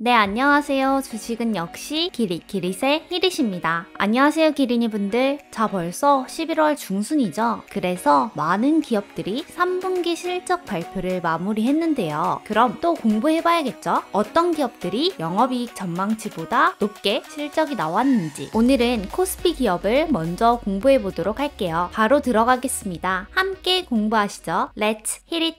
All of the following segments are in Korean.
네, 안녕하세요. 주식은 역시 기릿의 히릿입니다. 안녕하세요, 기린이 분들. 자, 벌써 11월 중순이죠. 그래서 많은 기업들이 3분기 실적 발표를 마무리했는데요. 그럼 또 공부해봐야겠죠? 어떤 기업들이 영업이익 전망치보다 높게 실적이 나왔는지. 오늘은 코스피 기업을 먼저 공부해보도록 할게요. 바로 들어가겠습니다. 함께 공부하시죠. Let's hit it!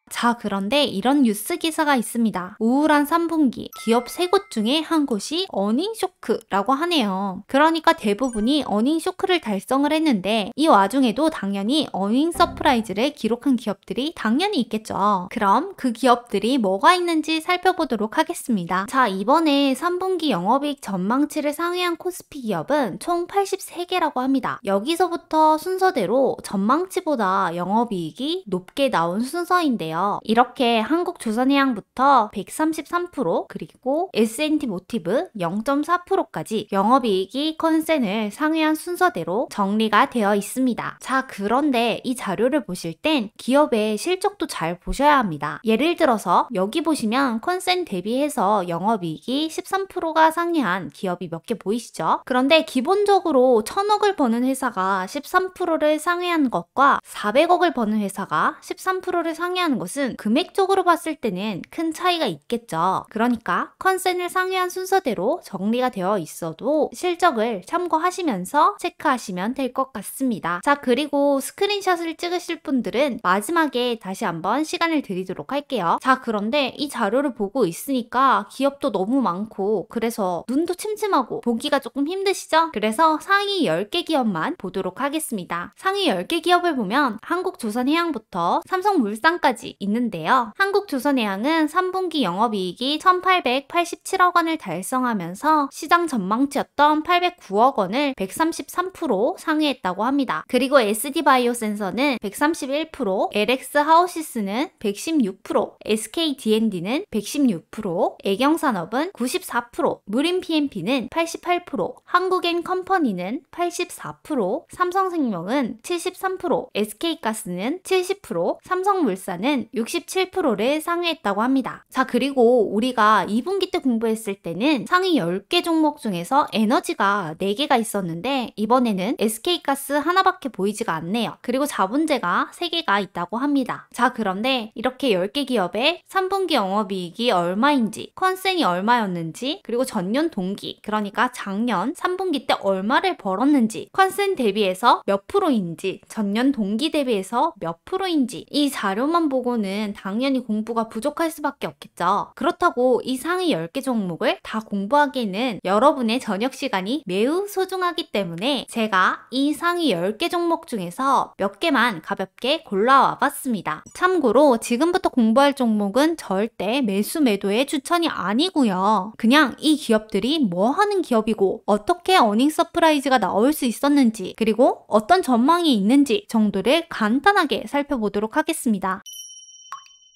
자, 그런데 이런 뉴스 기사가 있습니다. 우울한 3분기, 기업 3곳 중에 한 곳이 어닝 쇼크라고 하네요. 그러니까 대부분이 어닝 쇼크를 달성을 했는데 이 와중에도 당연히 어닝 서프라이즈를 기록한 기업들이 당연히 있겠죠. 그럼 그 기업들이 뭐가 있는지 살펴보도록 하겠습니다. 자, 이번에 3분기 영업이익 전망치를 상회한 코스피 기업은 총 83개라고 합니다. 여기서부터 순서대로 전망치보다 영업이익이 높게 나온 순서인데요. 이렇게 한국조선해양부터 133%, 그리고 S&T모티브 0.4%까지 영업이익이 컨센을 상회한 순서대로 정리가 되어 있습니다. 자, 그런데 이 자료를 보실 땐 기업의 실적도 잘 보셔야 합니다. 예를 들어서 여기 보시면 컨센 대비해서 영업이익이 13%가 상회한 기업이 몇 개 보이시죠? 그런데 기본적으로 1000억을 버는 회사가 13%를 상회한 것과 400억을 버는 회사가 13%를 상회하는 것은 금액적으로 봤을 때는 큰 차이가 있겠죠. 그러니까 컨센을 상회한 순서대로 정리가 되어 있어도 실적을 참고하시면서 체크하시면 될 것 같습니다. 자, 그리고 스크린샷을 찍으실 분들은 마지막에 다시 한번 시간을 드리도록 할게요. 자, 그런데 이 자료를 보고 있으니까 기업도 너무 많고 그래서 눈도 침침하고 보기가 조금 힘드시죠? 그래서 상위 10개 기업만 보도록 하겠습니다. 상위 10개 기업을 보면 한국조선해양부터 삼성물산까지 있는데요. 한국조선해양은 3분기 영업이익이 1887억 원을 달성하면서 시장 전망치였던 809억 원을 133% 상회했다고 합니다. 그리고 SD바이오센서는 131%, LX하우시스는 116%, SKD&D는 116%, 애경산업은 94%, 무림PMP는 88%, 한국엔컴퍼니는 84%, 삼성생명은 73%, SK가스는 70%, 삼성물산은 67%를 상회했다고 합니다. 자, 그리고 우리가 2분기 때 공부했을 때는 상위 10개 종목 중에서 에너지가 4개가 있었는데 이번에는 SK가스 하나밖에 보이지가 않네요. 그리고 자본재가 3개가 있다고 합니다. 자, 그런데 이렇게 10개 기업의 3분기 영업이익이 얼마인지, 컨센이 얼마였는지, 그리고 전년 동기, 그러니까 작년 3분기 때 얼마를 벌었는지, 컨센 대비해서 몇 프로인지, 전년 동기 대비해서 몇 프로인지 이 자료만 보고는 당연히 공부가 부족할 수밖에 없겠죠. 그렇다고 이 상위 10개 종목을 다 공부하기에는 여러분의 저녁 시간이 매우 소중하기 때문에 제가 이 상위 10개 종목 중에서 몇 개만 가볍게 골라와 봤습니다. 참고로 지금부터 공부할 종목은 절대 매수 매도의 추천이 아니고요. 그냥 이 기업들이 뭐 하는 기업이고 어떻게 어닝 서프라이즈가 나올 수 있었는지 그리고 어떤 전망이 있는지 정도를 간단하게 살펴보도록 하겠습니다.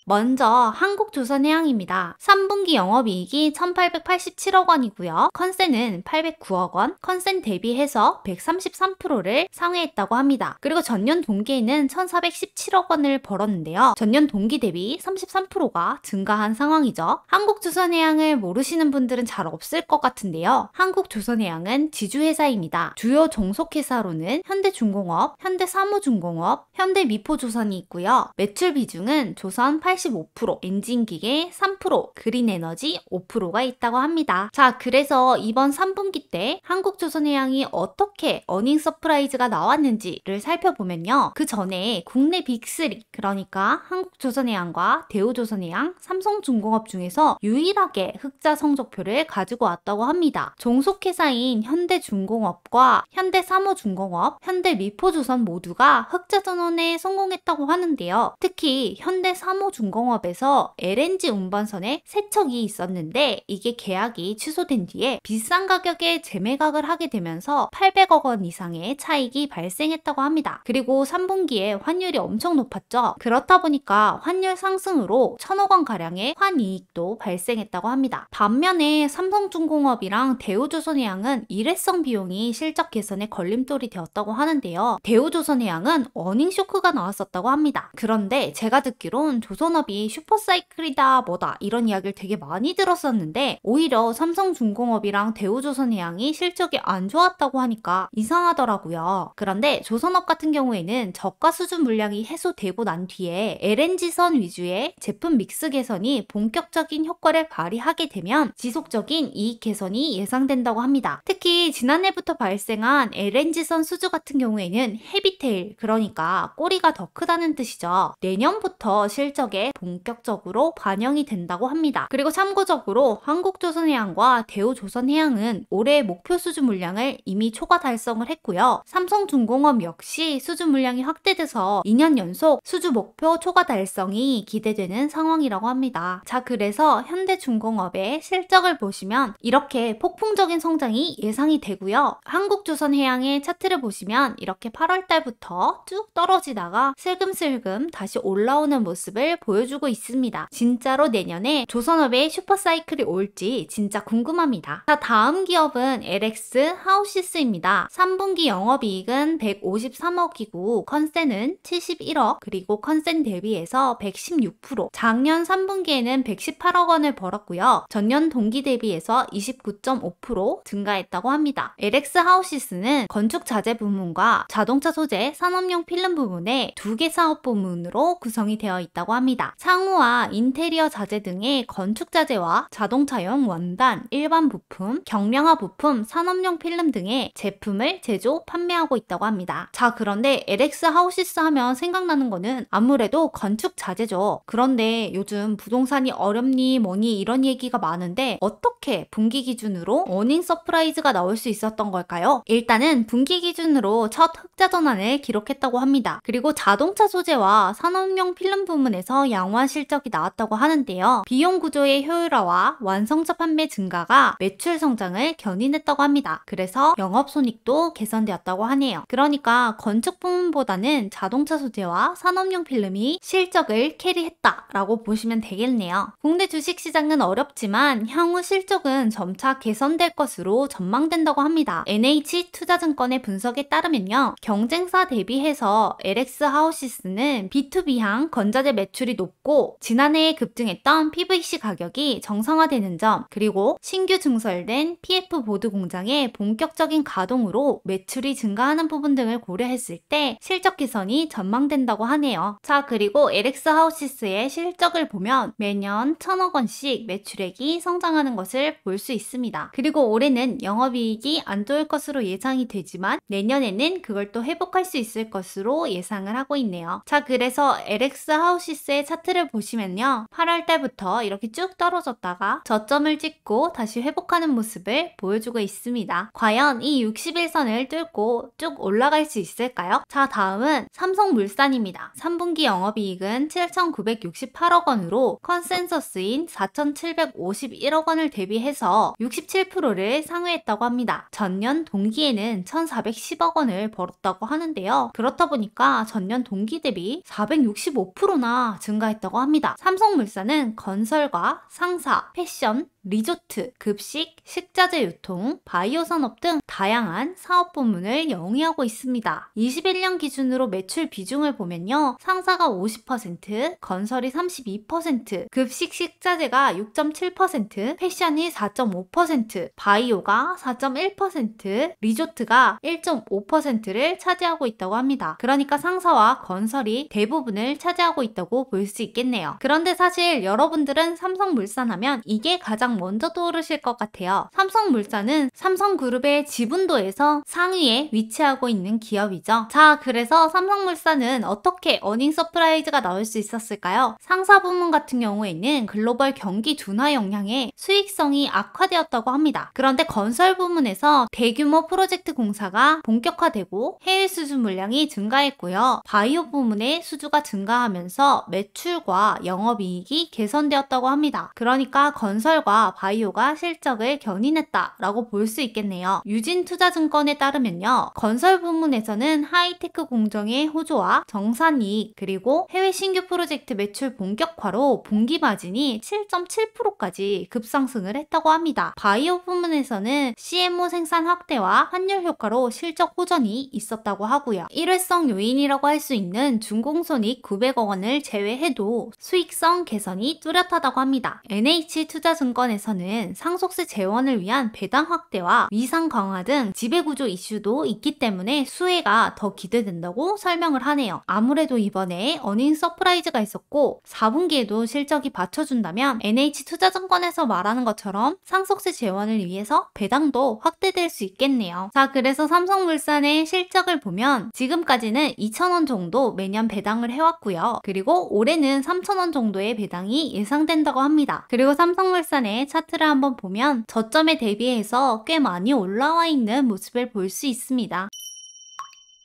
먼저 한국조선해양입니다. 3분기 영업이익이 1887억 원이고요. 컨센은 809억 원, 컨센 대비해서 133%를 상회했다고 합니다. 그리고 전년 동기에는 1417억 원을 벌었는데요. 전년 동기 대비 33%가 증가한 상황이죠. 한국조선해양을 모르시는 분들은 잘 없을 것 같은데요. 한국조선해양은 지주회사입니다. 주요 종속회사로는 현대중공업, 현대사무중공업, 현대미포조선이 있고요. 매출 비중은 조선 85%, 엔진기계 3%, 그린에너지 5%가 있다고 합니다. 자, 그래서 이번 3분기 때 한국조선해양이 어떻게 어닝 서프라이즈가 나왔는지를 살펴보면요. 그 전에 국내 빅3, 그러니까 한국조선해양과 대우조선해양, 삼성중공업 중에서 유일하게 흑자 성적표를 가지고 왔다고 합니다. 종속회사인 현대중공업과 현대사무중공업, 현대미포조선 모두가 흑자 전환에 성공했다고 하는데요. 특히 현대사무중공업에서 LNG 운반선에 세척이 있었는데 이게 계약이 취소된 뒤에 비싼 가격에 재매각을 하게 되면서 800억 원 이상의 차익이 발생했다고 합니다. 그리고 3분기에 환율이 엄청 높았죠. 그렇다 보니까 환율 상승으로 1000억 원 가량의 환이익도 발생했다고 합니다. 반면에 삼성중공업이랑 대우조선해양은 일회성 비용이 실적 개선에 걸림돌이 되었다고 하는데요. 대우조선해양은 어닝 쇼크가 나왔었다고 합니다. 그런데 제가 듣기론 조선업 조선업이 슈퍼사이클이다 뭐다 이런 이야기를 되게 많이 들었었는데 오히려 삼성중공업이랑 대우조선해양이 실적이 안 좋았다고 하니까 이상하더라고요. 그런데 조선업 같은 경우에는 저가 수준 물량이 해소되고 난 뒤에 LNG선 위주의 제품 믹스 개선이 본격적인 효과를 발휘하게 되면 지속적인 이익 개선이 예상된다고 합니다. 특히 지난해부터 발생한 LNG선 수주 같은 경우에는 헤비테일, 그러니까 꼬리가 더 크다는 뜻이죠. 내년부터 실적에 본격적으로 반영이 된다고 합니다. 그리고 참고적으로 한국조선해양과 대우조선해양은 올해 목표 수주 물량을 이미 초과 달성을 했고요. 삼성중공업 역시 수주 물량이 확대돼서 2년 연속 수주 목표 초과 달성이 기대되는 상황이라고 합니다. 자, 그래서 현대중공업의 실적을 보시면 이렇게 폭풍적인 성장이 예상이 되고요. 한국조선해양의 차트를 보시면 이렇게 8월 달부터 쭉 떨어지다가 슬금슬금 다시 올라오는 모습을 보여주고 있습니다. 진짜로 내년에 조선업의 슈퍼사이클이 올지 진짜 궁금합니다. 자, 다음 기업은 LX 하우시스입니다. 3분기 영업이익은 153억이고 컨센은 71억, 그리고 컨센 대비해서 116%, 작년 3분기에는 118억 원을 벌었고요. 전년 동기 대비해서 29.5% 증가했다고 합니다. LX 하우시스는 건축 자재 부문과 자동차 소재, 산업용 필름 부문의 2개 사업 부문으로 구성이 되어 있다고 합니다. 창호와 인테리어 자재 등의 건축 자재와 자동차용 원단, 일반 부품, 경량화 부품, 산업용 필름 등의 제품을 제조, 판매하고 있다고 합니다. 자, 그런데 LX 하우시스 하면 생각나는 거는 아무래도 건축 자재죠. 그런데 요즘 부동산이 어렵니 뭐니 이런 얘기가 많은데 어떻게 분기 기준으로 어닝 서프라이즈가 나올 수 있었던 걸까요? 일단은 분기 기준으로 첫 흑자 전환을 기록했다고 합니다. 그리고 자동차 소재와 산업용 필름 부문에서 양호한 실적이 나왔다고 하는데요. 비용 구조의 효율화와 완성차 판매 증가가 매출 성장을 견인했다고 합니다. 그래서 영업손익도 개선되었다고 하네요. 그러니까 건축 부문보다는 자동차 소재와 산업용 필름이 실적을 캐리했다라고 보시면 되겠네요. 국내 주식시장은 어렵지만 향후 실적은 점차 개선될 것으로 전망된다고 합니다. NH투자증권의 분석에 따르면요. 경쟁사 대비해서 LX 하우시스는 B2B향 건자재 매출이 높고 지난해에 급증했던 PVC 가격이 정상화되는 점, 그리고 신규 증설된 PF 보드 공장의 본격적인 가동으로 매출이 증가하는 부분 등을 고려했을 때 실적 개선이 전망된다고 하네요. 자, 그리고 LX 하우시스의 실적을 보면 매년 1,000억 원씩 매출액이 성장하는 것을 볼 수 있습니다. 그리고 올해는 영업이익이 안 좋을 것으로 예상이 되지만 내년에는 그걸 또 회복할 수 있을 것으로 예상을 하고 있네요. 자, 그래서 LX 하우시스의 차트를 보시면요. 8월 달부터 이렇게 쭉 떨어졌다가 저점을 찍고 다시 회복하는 모습을 보여주고 있습니다. 과연 이 60일선을 뚫고 쭉 올라갈 수 있을까요? 자, 다음은 삼성물산입니다. 3분기 영업이익은 7,968억 원으로 컨센서스인 4,751억 원을 대비해서 67%를 상회했다고 합니다. 전년 동기에는 1,410억 원을 벌었다고 하는데요. 그렇다 보니까 전년 동기 대비 465%나 증가했다고 합니다. 삼성물산은 건설과 상사, 패션, 리조트, 급식, 식자재 유통, 바이오 산업 등 다양한 사업 부문을 영위하고 있습니다. 21년 기준으로 매출 비중을 보면요. 상사가 50%, 건설이 32%, 급식 식자재가 6.7%, 패션이 4.5%, 바이오가 4.1%, 리조트가 1.5%를 차지하고 있다고 합니다. 그러니까 상사와 건설이 대부분을 차지하고 있다고 볼 수 있겠네요. 그런데 사실 여러분들은 삼성물산 하면 이게 가장 먼저 떠오르실 것 같아요. 삼성물산은 삼성그룹의 지분도에서 상위에 위치하고 있는 기업이죠. 자, 그래서 삼성물산은 어떻게 어닝 서프라이즈가 나올 수 있었을까요? 상사 부문 같은 경우에는 글로벌 경기 둔화 영향에 수익성이 악화되었다고 합니다. 그런데 건설 부문에서 대규모 프로젝트 공사가 본격화되고 해외 수주 물량이 증가했고요. 바이오 부문의 수주가 증가하면서 매출과 영업이익이 개선되었다고 합니다. 그러니까 건설과 투자증권과 바이오가 실적을 견인했다라고 볼 수 있겠네요. 유진투자증권에 따르면요. 건설 부문에서는 하이테크 공정의 호조와 정산이익 그리고 해외 신규 프로젝트 매출 본격화로 분기 마진이 7.7%까지 급상승을 했다고 합니다. 바이오 부문에서는 CMO 생산 확대와 환율 효과로 실적 호전이 있었다고 하고요. 일회성 요인이라고 할 수 있는 준공손익 900억 원을 제외해도 수익성 개선이 뚜렷하다고 합니다. NH투자증권에서는 상속세 재원을 위한 배당 확대와 위상 강화 등 지배구조 이슈도 있기 때문에 수혜가 더 기대된다고 설명을 하네요. 아무래도 이번에 어닝 서프라이즈가 있었고 4분기에도 실적이 받쳐준다면 NH투자증권에서 말하는 것처럼 상속세 재원을 위해서 배당도 확대될 수 있겠네요. 자, 그래서 삼성물산의 실적을 보면 지금까지는 2,000원 정도 매년 배당을 해왔고요. 그리고 올해는 3,000원 정도의 배당이 예상된다고 합니다. 그리고 삼성물산의 차트를 한번 보면 저점에 대비해서 꽤 많이 올라와 있는 모습을 볼 수 있습니다.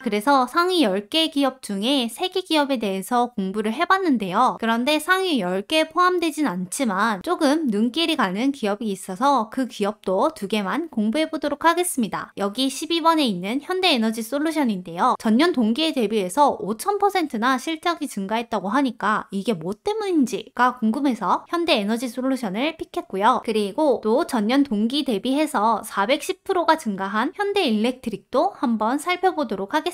그래서 상위 10개 기업 중에 3개 기업에 대해서 공부를 해봤는데요. 그런데 상위 10개에 포함되진 않지만 조금 눈길이 가는 기업이 있어서 그 기업도 2개만 공부해보도록 하겠습니다. 여기 12번에 있는 현대에너지솔루션인데요. 전년 동기에 대비해서 5000%나 실적이 증가했다고 하니까 이게 뭐 때문인지가 궁금해서 현대에너지솔루션을 픽했고요. 그리고 또 전년 동기 대비해서 410%가 증가한 현대일렉트릭도 한번 살펴보도록 하겠습니다.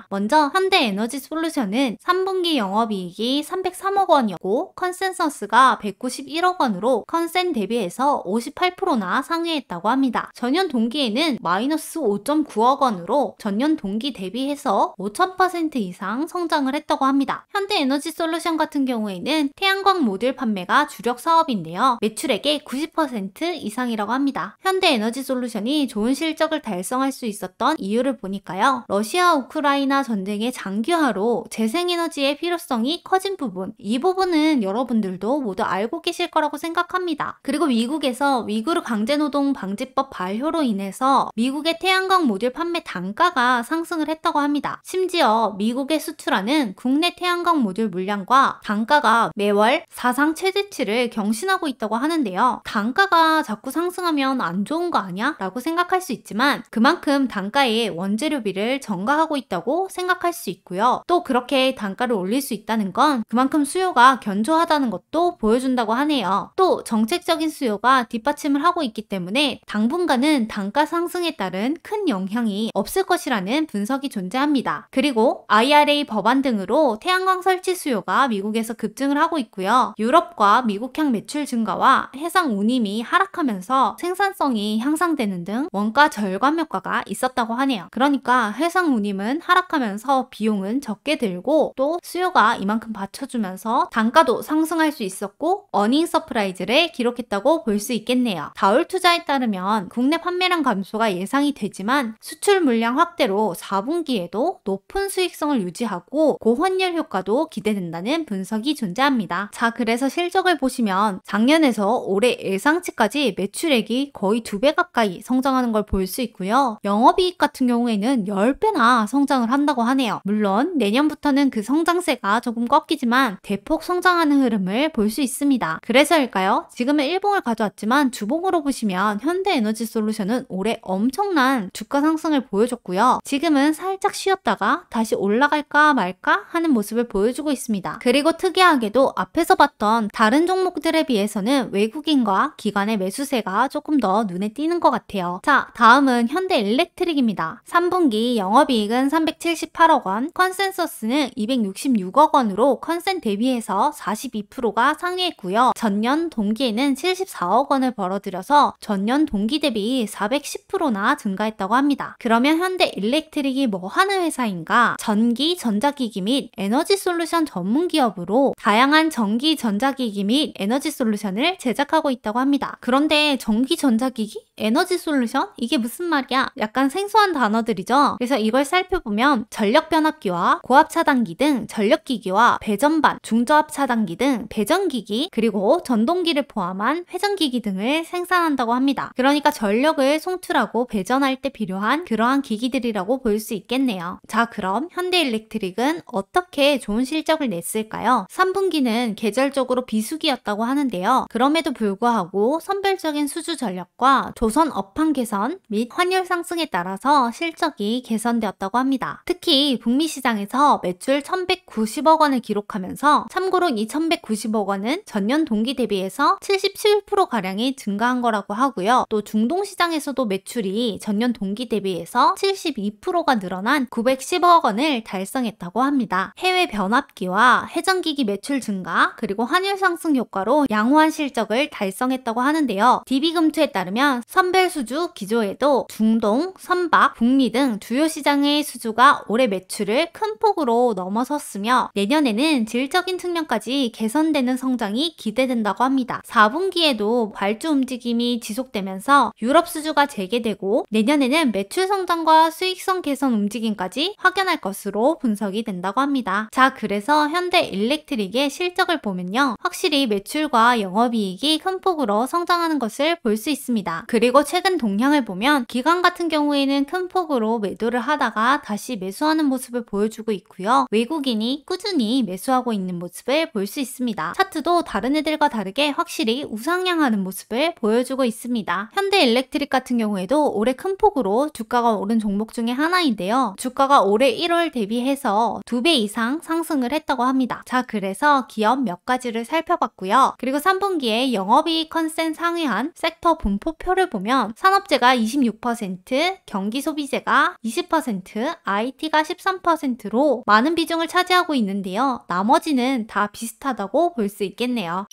먼저 현대에너지솔루션은 3분기 영업이익이 303억 원이었고 컨센서스가 191억 원으로 컨센 대비해서 58%나 상회했다고 합니다. 전년 동기에는 마이너스 5.9억 원으로 전년 동기 대비해서 5000% 이상 성장을 했다고 합니다. 현대에너지솔루션 같은 경우에는 태양광 모듈 판매가 주력 사업인데요. 매출액의 90% 이상이라고 합니다. 현대에너지솔루션이 좋은 실적을 달성할 수 있었던 이유를 보니까요. 러시아 우크라이나 전쟁의 장기화로 재생에너지의 필요성이 커진 부분, 이 부분은 여러분들도 모두 알고 계실 거라고 생각합니다. 그리고 미국에서 위구르 강제노동 방지법 발효로 인해서 미국의 태양광 모듈 판매 단가가 상승을 했다고 합니다. 심지어 미국에 수출하는 국내 태양광 모듈 물량과 단가가 매월 사상 최대치를 경신하고 있다고 하는데요. 단가가 자꾸 상승하면 안 좋은 거 아니야? 라고 생각할 수 있지만 그만큼 단가에 원재료비를 전가하고 있다고 생각할 수 있고요. 또 그렇게 단가를 올릴 수 있다는 건 그만큼 수요가 견조하다는 것도 보여준다고 하네요. 또 정책적인 수요가 뒷받침을 하고 있기 때문에 당분간은 단가 상승에 따른 큰 영향이 없을 것이라는 분석이 존재합니다. 그리고 IRA 법안 등으로 태양광 설치 수요가 미국에서 급증을 하고 있고요. 유럽과 미국향 매출 증가와 해상 운임이 하락하면서 생산성이 향상되는 등 원가 절감 효과가 있었다고 하네요. 그러니까 해상 운임은 하락하면서 비용은 적게 들고 또 수요가 이만큼 받쳐주면서 단가도 상승할 수 있었고 어닝 서프라이즈를 기록했다고 볼 수 있겠네요. 다울투자에 따르면 국내 판매량 감소가 예상이 되지만 수출 물량 확대로 4분기에도 높은 수익성을 유지하고 고환율 효과도 기대된다는 분석이 존재합니다. 자, 그래서 실적을 보시면 작년에서 올해 예상치까지 매출액이 거의 2배 가까이 성장하는 걸 볼 수 있고요. 영업이익 같은 경우에는 10배나 성장을 한다고 하네요. 물론 내년부터는 그 성장세가 조금 꺾이지만 대폭 성장하는 흐름을 볼 수 있습니다. 그래서일까요? 지금은 일봉을 가져왔지만 주봉으로 보시면 현대에너지솔루션은 올해 엄청난 주가 상승을 보여줬고요. 지금은 살짝 쉬었다가 다시 올라갈까 말까 하는 모습을 보여주고 있습니다. 그리고 특이하게도 앞에서 봤던 다른 종목들에 비해서는 외국인과 기관의 매수세가 조금 더 눈에 띄는 것 같아요. 자, 다음은 현대일렉트릭입니다. 3분기 영업이익은 378억 원, 컨센서스는 266억 원으로 컨센 대비해서 42%가 상회했고요. 전년 동기에는 74억 원을 벌어들여서 전년 동기 대비 410%나 증가했다고 합니다. 그러면 현대일렉트릭이 뭐 하는 회사인가? 전기, 전자기기 및 에너지 솔루션 전문 기업으로 다양한 전기, 전자기기 및 에너지 솔루션을 제작하고 있다고 합니다. 그런데 전기, 전자기기? 에너지 솔루션? 이게 무슨 말이야? 약간 생소한 단어들이죠? 그래서 이걸 살펴보면 전력 변압기와 고압 차단기 등 전력기기와 배전반, 중저압 차단기 등 배전기기, 그리고 전동기를 포함한 회전기기 등을 생산한다고 합니다. 그러니까 전력을 송출하고 배전할 때 필요한 그러한 기기들이라고 볼 수 있겠네요. 자, 그럼 현대일렉트릭은 어떻게 좋은 실적을 냈을까요? 3분기는 계절적으로 비수기였다고 하는데요. 그럼에도 불구하고 선별적인 수주 전력과 조선 업황 개선 및 환율 상승에 따라서 실적이 개선되었다고 합니다. 특히 북미 시장에서 매출 1190억 원을 기록하면서, 참고로 이 1190억 원은 전년 동기 대비해서 77%가량이 증가한 거라고 하고요. 또 중동 시장에서도 매출이 전년 동기 대비해서 72%가 늘어난 910억 원을 달성했다고 합니다. 해외 변압기와 회전기기 매출 증가, 그리고 환율 상승 효과로 양호한 실적을 달성했다고 하는데요. DB금투에 따르면 선별 수주 기조에도 중동, 선박, 북미 등 주요 시장의 수주가 올해 매출을 큰 폭으로 넘어섰으며, 내년에는 질적인 측면까지 개선되는 성장이 기대된다고 합니다. 4분기에도 발주 움직임이 지속되면서 유럽 수주가 재개되고, 내년에는 매출 성장과 수익성 개선 움직임까지 확연할 것으로 분석이 된다고 합니다. 자, 그래서 현대일렉트릭의 실적을 보면요, 확실히 매출과 영업이익이 큰 폭으로 성장하는 것을 볼 수 있습니다. 그리고 최근 동향을 보면 기관 같은 경우에는 큰 폭으로 매도를 하다가 다시 매수하는 모습을 보여주고 있고요. 외국인이 꾸준히 매수하고 있는 모습을 볼 수 있습니다. 차트도 다른 애들과 다르게 확실히 우상향하는 모습을 보여주고 있습니다. 현대일렉트릭 같은 경우에도 올해 큰 폭으로 주가가 오른 종목 중에 하나인데요. 주가가 올해 1월 대비해서 2배 이상 상승을 했다고 합니다. 자, 그래서 기업 몇 가지를 살펴봤고요. 그리고 3분기에 영업이익 컨센 상회한 섹터 분포표를 보면 산업재가 26%, 경기소비재가 20%, IT가 13%로 많은 비중을 차지하고 있는데요. 나머지는 다 비슷하다고 볼 수 있겠네요.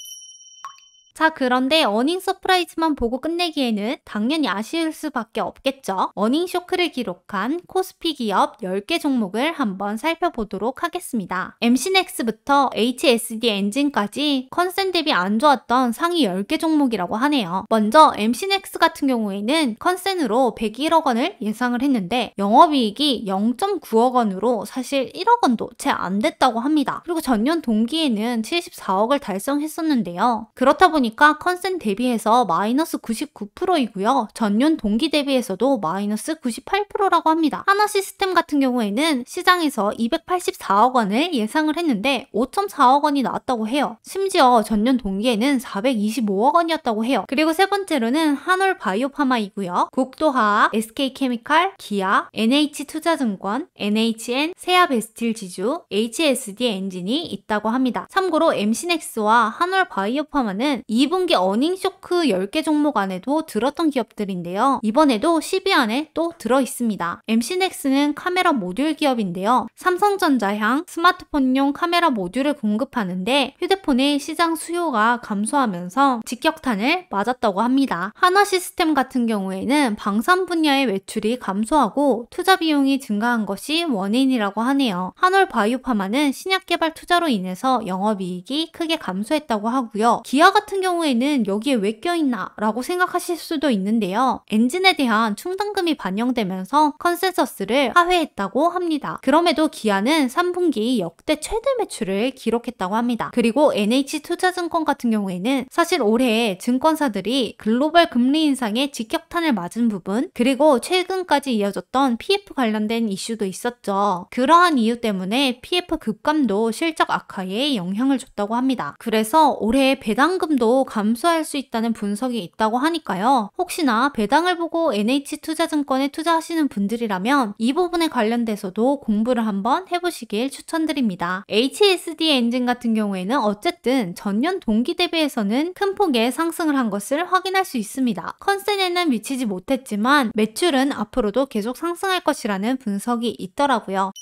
자, 그런데 어닝 서프라이즈만 보고 끝내기에는 당연히 아쉬울 수밖에 없겠죠. 어닝 쇼크를 기록한 코스피 기업 10개 종목을 한번 살펴보도록 하겠습니다. MC넥스부터 HSD 엔진까지 컨센 대비 안 좋았던 상위 10개 종목이라고 하네요. 먼저 MC넥스 같은 경우에는 컨센으로 101억 원을 예상을 했는데 영업이익이 0.9억 원으로 사실 1억 원도 채 안 됐다고 합니다. 그리고 전년 동기에는 74억을 달성했었는데요. 그렇다 보니까 컨센 대비해서 마이너스 99%이고요. 전년 동기 대비해서도 마이너스 98%라고 합니다. 하나시스템 같은 경우에는 시장에서 284억 원을 예상을 했는데 5.4억 원이 나왔다고 해요. 심지어 전년 동기에는 425억 원이었다고 해요. 그리고 세 번째로는 한올바이오파마이고요. 국도화학, SK케미칼, 기아, NH투자증권, NHN, 세아베스틸지주, HSD 엔진이 있다고 합니다. 참고로 MC넥스와 한올바이오파마는 2분기 어닝 쇼크 10개 종목 안에도 들었던 기업들인데요. 이번에도 10위 안에 또 들어있습니다. MC넥스는 카메라 모듈 기업인데요. 삼성전자향 스마트폰용 카메라 모듈을 공급하는데 휴대폰의 시장 수요가 감소하면서 직격탄을 맞았다고 합니다. 하나시스템 같은 경우에는 방산 분야의 매출이 감소하고 투자 비용이 증가한 것이 원인이라고 하네요. 한올바이오파마는 신약 개발 투자로 인해서 영업이익이 크게 감소했다고 하고요. 기아 같은 경우에는 여기에 왜 껴있나 라고 생각하실 수도 있는데요. 엔진에 대한 충당금이 반영되면서 컨센서스를 하회했다고 합니다. 그럼에도 기아는 3분기 역대 최대 매출을 기록했다고 합니다. 그리고 NH투자증권 같은 경우에는 사실 올해 증권사들이 글로벌 금리 인상에 직격탄을 맞은 부분, 그리고 최근까지 이어졌던 PF 관련된 이슈도 있었죠. 그러한 이유 때문에 PF 급감도 실적 악화에 영향을 줬다고 합니다. 그래서 올해 배당금도 감소할 수 있다는 분석이 있다고 하니까요. 혹시나 배당을 보고 NH투자증권에 투자하시는 분들이라면 이 부분에 관련돼서도 공부를 한번 해보시길 추천드립니다. HSD 엔진 같은 경우에는 어쨌든 전년 동기 대비해서는 큰 폭의 상승을 한 것을 확인할 수 있습니다. 컨센에는 미치지 못했지만 매출은 앞으로도 계속 상승할 것이라는 분석이 있더라고요.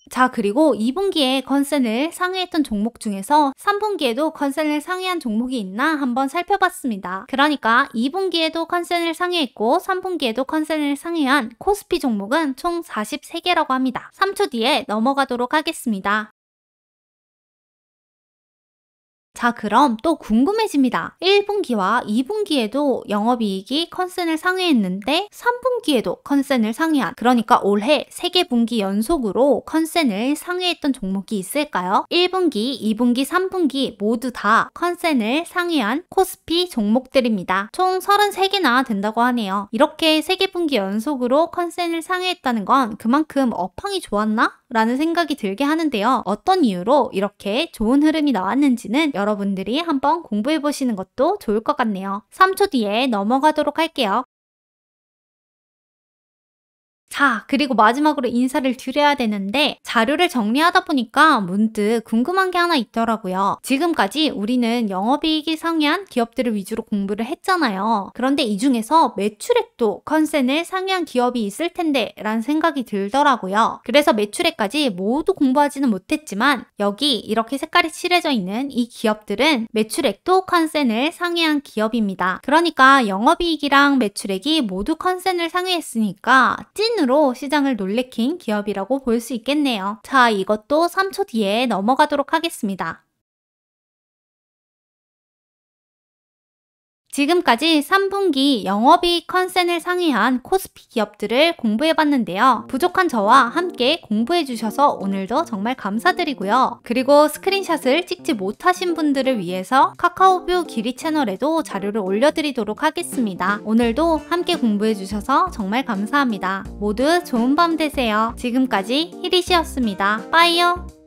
자, 그리고 2분기에 컨센을 상회했던 종목 중에서 3분기에도 컨센을 상회한 종목이 있나 한번 살펴봤습니다. 그러니까 2분기에도 컨센을 상회했고 3분기에도 컨센을 상회한 코스피 종목은 총 43개라고 합니다. 3초 뒤에 넘어가도록 하겠습니다. 자, 그럼 또 궁금해집니다. 1분기와 2분기에도 영업이익이 컨센을 상회했는데 3분기에도 컨센을 상회한, 그러니까 올해 3개 분기 연속으로 컨센을 상회했던 종목이 있을까요? 1분기, 2분기, 3분기 모두 다 컨센을 상회한 코스피 종목들입니다. 총 33개나 된다고 하네요. 이렇게 3개 분기 연속으로 컨센을 상회했다는 건 그만큼 업황이 좋았나? 라는 생각이 들게 하는데요. 어떤 이유로 이렇게 좋은 흐름이 나왔는지는 여러분들이 한번 공부해 보시는 것도 좋을 것 같네요. 3초 뒤에 넘어가도록 할게요. 자, 그리고 마지막으로 인사를 드려야 되는데 자료를 정리하다 보니까 문득 궁금한 게 하나 있더라고요. 지금까지 우리는 영업이익이 상회한 기업들을 위주로 공부를 했잖아요. 그런데 이 중에서 매출액도 컨센을 상회한 기업이 있을 텐데 라는 생각이 들더라고요. 그래서 매출액까지 모두 공부하지는 못했지만 여기 이렇게 색깔이 칠해져 있는 이 기업들은 매출액도 컨센을 상회한 기업입니다. 그러니까 영업이익이랑 매출액이 모두 컨센을 상회했으니까 찐으로 시장을 놀래킨 기업이라고 볼 수 있겠네요. 자, 이것도 3초 뒤에 넘어가도록 하겠습니다. 지금까지 3분기 영업이익 컨센을 상회한 코스피 기업들을 공부해봤는데요. 부족한 저와 함께 공부해주셔서 오늘도 정말 감사드리고요. 그리고 스크린샷을 찍지 못하신 분들을 위해서 카카오뷰 길이 채널에도 자료를 올려드리도록 하겠습니다. 오늘도 함께 공부해주셔서 정말 감사합니다. 모두 좋은 밤 되세요. 지금까지 히리시였습니다. 빠이요!